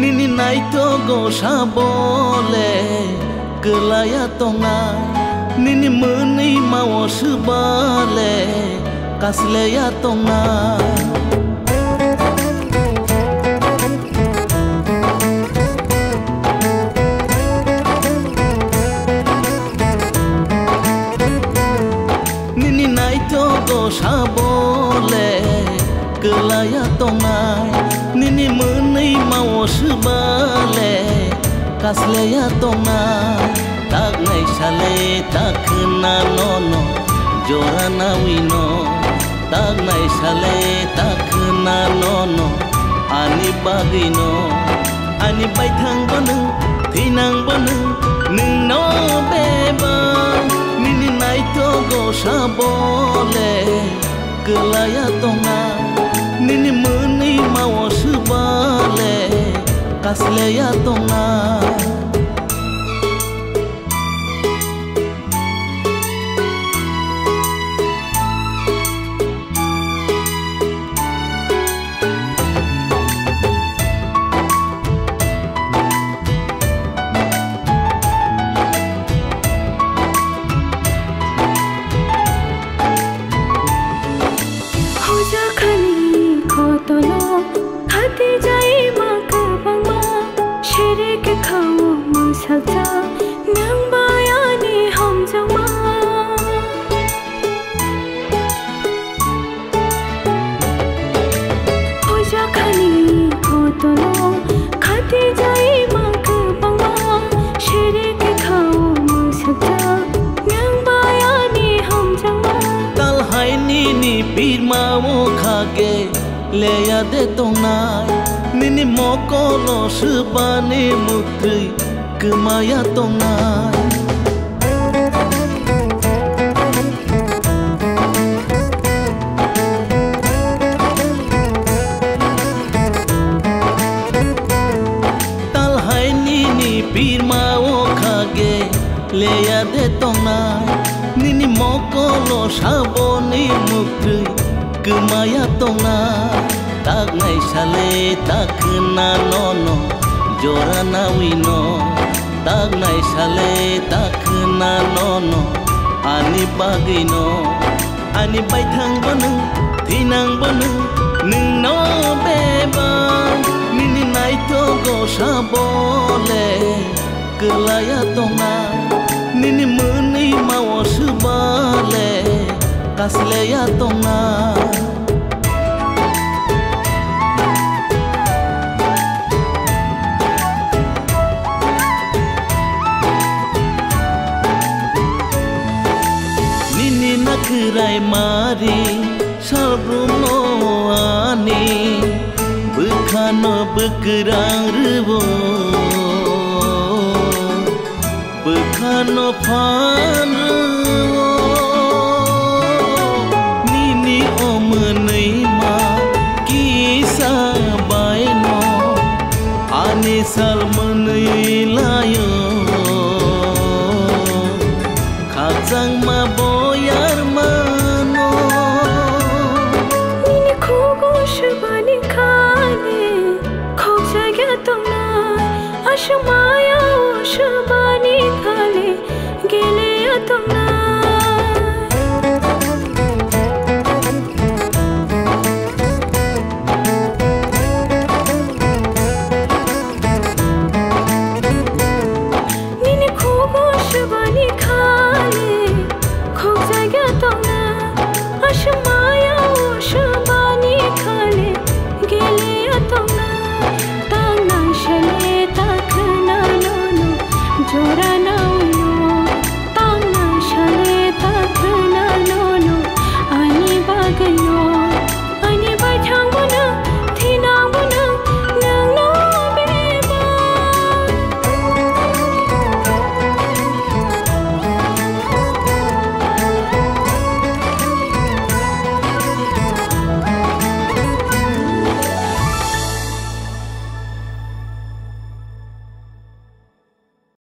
Nini naito go sabole kelaya tonga Nini meni mau sebale kasleya tonga Nini naito go sabole kelaya tonga Nini meni mau sebale kasleya tonga tak nai sale tak kena nono jorana wino tak nai sale tak kena nono ani bagino ani bai thang banu thinang banu ning no beba nini nai to go sabole kelaya tonga nini meni mau sebale kasleya tonga leya de tongai nini mokolo subani mutri kemaya tongai talhai nini pirma o khage leya de tongai nini mokolo saboni mutri kemaya tonga tak nai sale tak kena nono jorana wino tak nai sale tak kena nono ani bagino ani bai thang banu thinang banu ning no beba nini nai to go sabole kelaya tonga nini meni mau sebale kasleya tonga nini nakirai mari sabruno ani bekhano bekerang rebo bekhano phan rebo sal menei layo khajang ma boyar mano nini khogo shabani khane khojai gya tonga ashmaya shabani khale gele tonga Shema